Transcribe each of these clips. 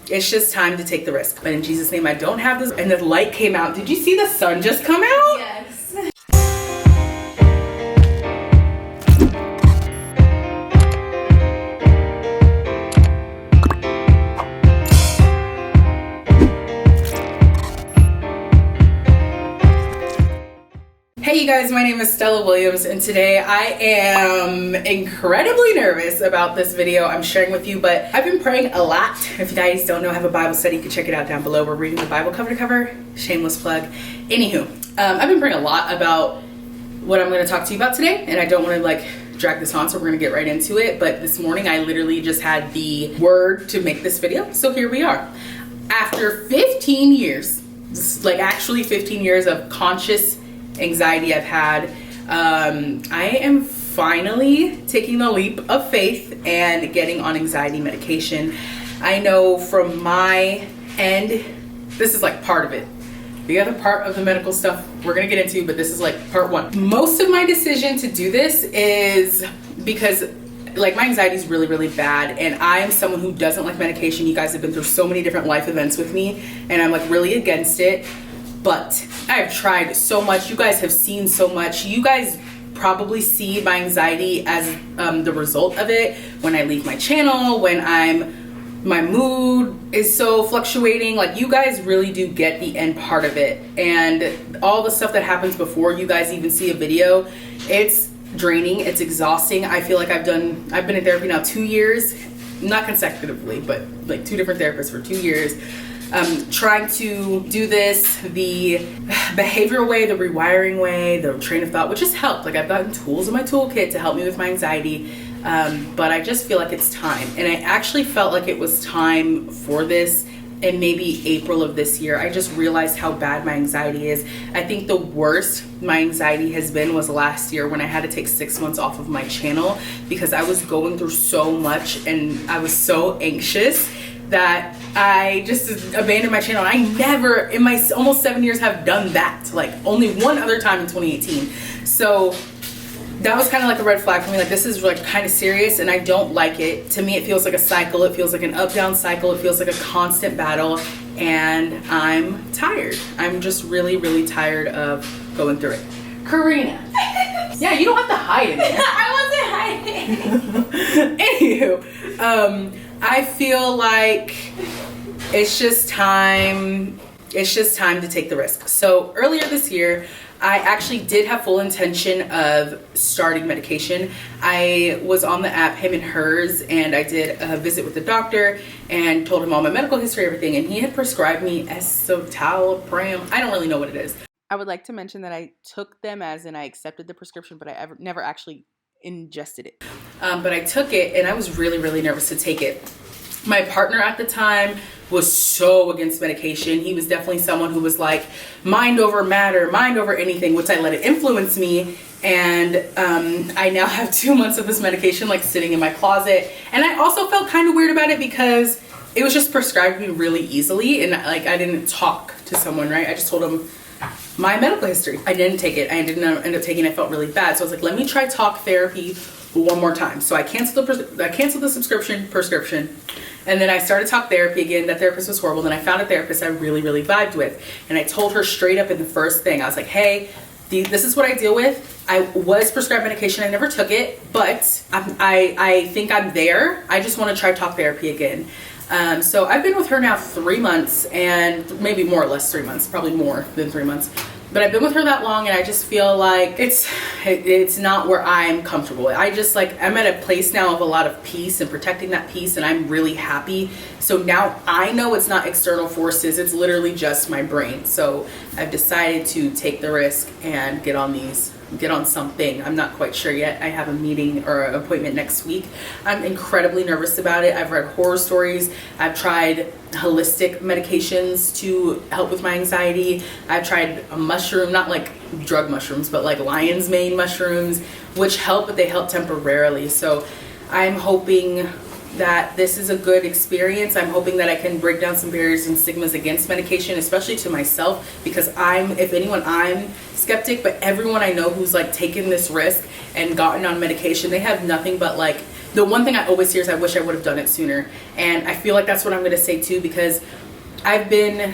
it's just time to take the risk. But in Jesus' name, I don't have this. And the light came out. Did you see the sun just come out? Yes. Hey you guys, my name is Stella Williams and today I am incredibly nervous about this video I'm sharing with you, but I've been praying a lot. If you guys don't know, I have a Bible study. You can check it out down below. We're reading the Bible cover to cover. Shameless plug. Anywho, I've been praying a lot about what I'm going to talk to you about today, and I don't want to drag this on, so we're going to get right into it. But this morning I literally just had the word to make this video, so here we are. After 15 years, actually 15 years of conscious anxiety I've had, I am finally taking the leap of faith and getting on anxiety medication. I know from my end, this is part of it. The other part of the medical stuff we're gonna get into, but this is part one. Most of my decision to do this is because my anxiety is really, really bad, and I'm someone who doesn't like medication. You guys have been through so many different life events with me, and I'm really against it. But I've tried so much. You guys have seen so much. You guys probably see my anxiety as the result of it when I leave my channel, when my mood is so fluctuating. You guys really do get the end part of it. And all the stuff that happens before you guys even see a video, it's draining, it's exhausting. I feel like I've been in therapy now 2 years, not consecutively, but 2 different therapists for 2 years. Trying to do this the behavioral way, the rewiring way, the train of thought, which has helped. I've gotten tools in my toolkit to help me with my anxiety, but I just feel like it's time. And I actually felt like it was time for this in maybe April of this year. I just realized how bad my anxiety is. I think the worst my anxiety has been was last year when I had to take 6 months off of my channel because I was going through so much and I was so anxious that I just abandoned my channel. I never in my almost 7 years have done that. Only one other time in 2018. So that was kind of a red flag for me. This is kind of serious and I don't like it. To me, it feels like a cycle. It feels like an up-down cycle. It feels like a constant battle, and I'm tired. I'm just really, really tired of going through it. Karina. Yeah, you don't have to hide it. I wasn't hiding. Anywho, I feel like it's just time to take the risk. So earlier this year, I actually did have full intention of starting medication. I was on the app, him and hers, and I did a visit with the doctor and told him all my medical history, everything, and he had prescribed me escitalopram. I don't really know what it is. I would like to mention that I took them as in I accepted the prescription, but I never actually ingested it. But I took it and I was really, really nervous to take it. My partner at the time was so against medication. He was definitely someone who was mind over matter, mind over anything, which I let it influence me. And I now have 2 months of this medication sitting in my closet. And I also felt kind of weird about it because it was just prescribed me really easily. And I didn't talk to someone, right? I just told him my medical history. I didn't take it. I didn't end up taking it. I felt really bad. So I was let me try talk therapy one more time. So I canceled the prescription. And then I started talk therapy again. That therapist was horrible. Then I found a therapist I really, really vibed with. And I told her straight up in the first thing, I was hey, this is what I deal with. I was prescribed medication. I never took it, but I think I'm there. I just want to try talk therapy again. So I've been with her now 3 months, and maybe more or less 3 months, probably more than 3 months. But I've been with her that long, and I just feel like it's not where I'm comfortable. I just I'm at a place now of a lot of peace and protecting that peace, and I'm really happy. So now I know it's not external forces, it's literally just my brain. So I've decided to take the risk and get on something. I'm not quite sure yet. I have a meeting or an appointment next week. I'm incredibly nervous about it. I've read horror stories. I've tried holistic medications to help with my anxiety. I've tried a mushroom, not drug mushrooms, but lion's mane mushrooms, which help, but they help temporarily. So I'm hoping that this is a good experience. I'm hoping that I can break down some barriers and stigmas against medication, especially to myself, because if anyone, I'm skeptic, but everyone I know who's taken this risk and gotten on medication, they have nothing but The one thing I always hear is I wish I would have done it sooner. And I feel like that's what I'm going to say too, because I've been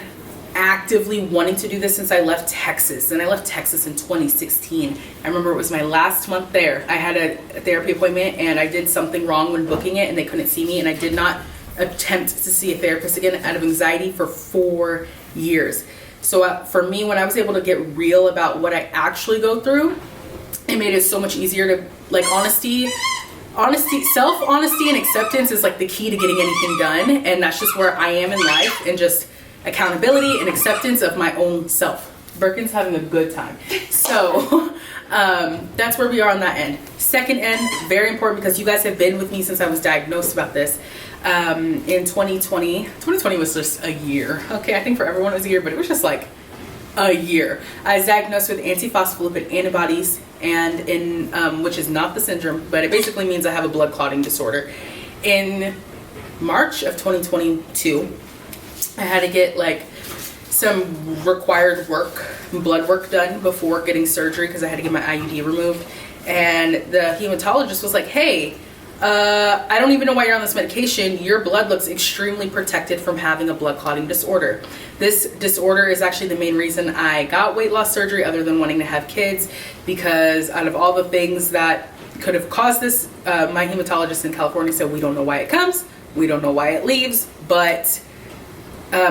actively wanting to do this since I left Texas. And I left Texas in 2016. I remember it was my last month there. I had a therapy appointment and I did something wrong when booking it and they couldn't see me, and I did not attempt to see a therapist again out of anxiety for 4 years. So for me, when I was able to get real about what I actually go through, it made it so much easier to, like, honesty, self-honesty and acceptance is like the key to getting anything done. And that's just where I am in life, and just accountability and acceptance of my own self. Birkin's having a good time. So that's where we are on that end. Second end, very important, because you guys have been with me since I was diagnosed about this. In 2020 was just a year. Okay, I think for everyone it was a year, but it was just like a year. I was diagnosed with antiphospholipid antibodies, and which is not the syndrome, but it basically means I have a blood clotting disorder. In March of 2022, I had to get like some required blood work done before getting surgery, because I had to get my IUD removed. And the hematologist was like, hey, I don't even know why you're on this medication. Your blood looks extremely protected from having a blood clotting disorder. This disorder is actually the main reason I got weight loss surgery, other than wanting to have kids, because out of all the things that could have caused this, my hematologist in California said, we don't know why it comes, we don't know why it leaves, but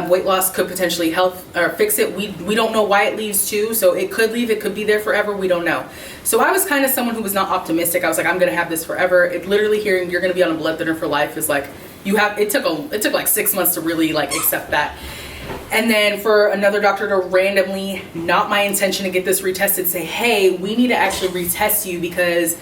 weight loss could potentially help or fix it. We don't know why it leaves too, so it could leave, it could be there forever, we don't know. So I was kind of someone who was not optimistic. I was like, I'm gonna have this forever. It literally, hearing you're gonna be on a blood thinner for life is like, it took like 6 months to really like accept that. And then for another doctor to randomly, not my intention to get this retested, say, hey, we need to actually retest you because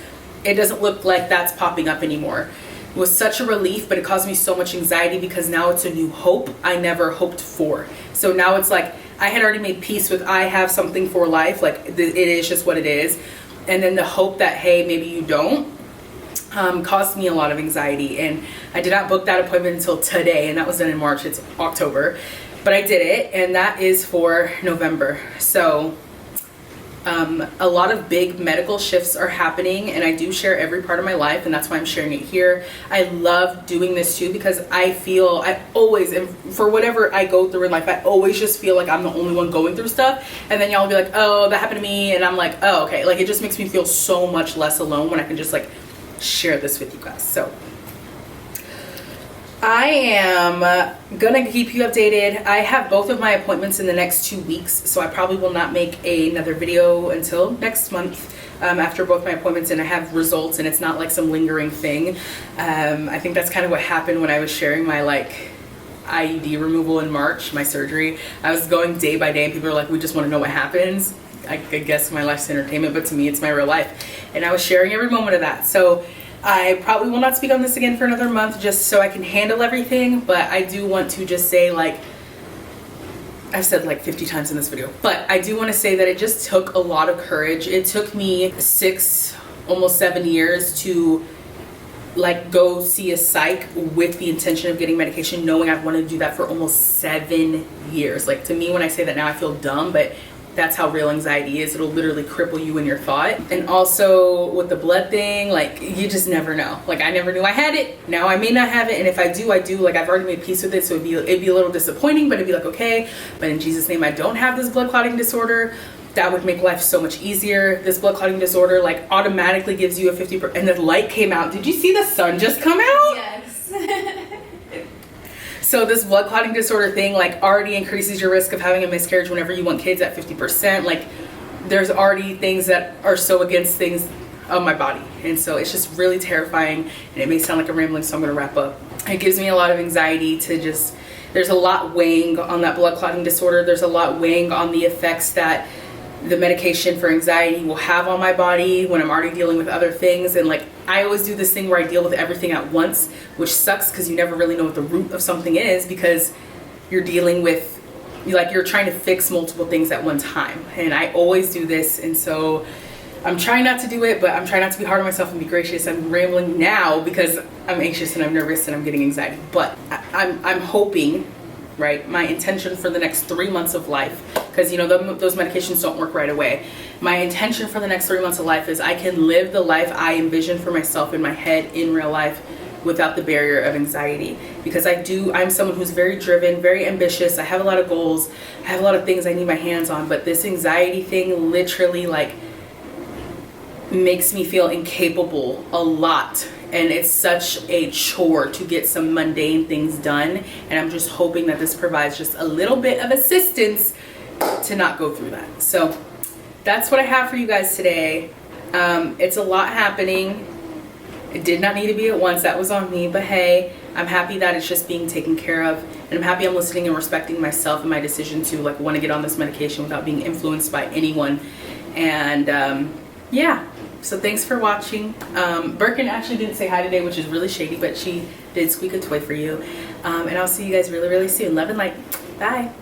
it doesn't look like that's popping up anymore. It was such a relief, but it caused me so much anxiety, because now it's a new hope I never hoped for. So now it's like I had already made peace with, I have something for life, like it is just what it is. And then the hope that, hey, maybe you don't, caused me a lot of anxiety. And I did not book that appointment until today, and that was done in March. It's October, but I did it, and that is for November. So a lot of big medical shifts are happening, and I do share every part of my life, and that's why I'm sharing it here. I love doing this too, because I feel I always, and for whatever I go through in life, I always just feel like I'm the only one going through stuff. And then y'all will be like, oh, that happened to me, and I'm like, oh, okay. Like, it just makes me feel so much less alone when I can just like share this with you guys. So I am gonna keep you updated. I have both of my appointments in the next 2 weeks, so I probably will not make another video until next month after both my appointments, and I have results, and it's not like some lingering thing. I think that's kind of what happened when I was sharing my like IUD removal in March, my surgery. I was going day by day, and people are like, we just want to know what happens. I guess my life's entertainment, but to me it's my real life, and I was sharing every moment of that. So I probably will not speak on this again for another month, just so I can handle everything. But I do want to just say, like I've said like 50 times in this video, but I do want to say that it just took a lot of courage. It took me 6, almost 7 years to like go see a psych with the intention of getting medication, knowing I've wanted to do that for almost 7 years. Like, to me, when I say that now, I feel dumb, but that's how real anxiety is. It'll literally cripple you in your thought. And also with the blood thing, like, you just never know. Like, I never knew I had it. Now I may not have it, and if I do, I do. Like, I've already made peace with it, so it'd be a little disappointing, but it'd be like, okay, but in Jesus' name, I don't have this blood clotting disorder. That would make life so much easier. This blood clotting disorder like automatically gives you a 50%. And the light came out. Did you see the sun just come out? Yes. So this blood clotting disorder thing like already increases your risk of having a miscarriage whenever you want kids at 50%. Like, there's already things that are so against things of my body. And so it's just really terrifying, and it may sound like I'm rambling, so I'm gonna wrap up. It gives me a lot of anxiety to just, there's a lot weighing on that blood clotting disorder. There's a lot weighing on the effects that the medication for anxiety will have on my body when I'm already dealing with other things. And like, I always do this thing where I deal with everything at once, which sucks because you never really know what the root of something is, because you're dealing with, like, you're trying to fix multiple things at one time. And I always do this, and so I'm trying not to do it, but I'm trying not to be hard on myself and be gracious. I'm rambling now because I'm anxious and I'm nervous and I'm getting anxiety, but I'm hoping right? My intention for the next 3 months of life, because you know those medications don't work right away. My intention for the next 3 months of life is I can live the life I envision for myself in my head in real life without the barrier of anxiety. Because I'm someone who's very driven, very ambitious. I have a lot of goals. I have a lot of things I need my hands on, but this anxiety thing literally like makes me feel incapable a lot, and it's such a chore to get some mundane things done, and I'm just hoping that this provides just a little bit of assistance to not go through that. So that's what I have for you guys today. It's a lot happening. It did not need to be at once. That was on me, but hey, I'm happy that it's just being taken care of, and I'm happy I'm listening and respecting myself and my decision to like want to get on this medication without being influenced by anyone. And yeah, so thanks for watching. Birkin actually didn't say hi today, which is really shady, but she did squeak a toy for you. And I'll see you guys really, really soon. Love and light. Bye.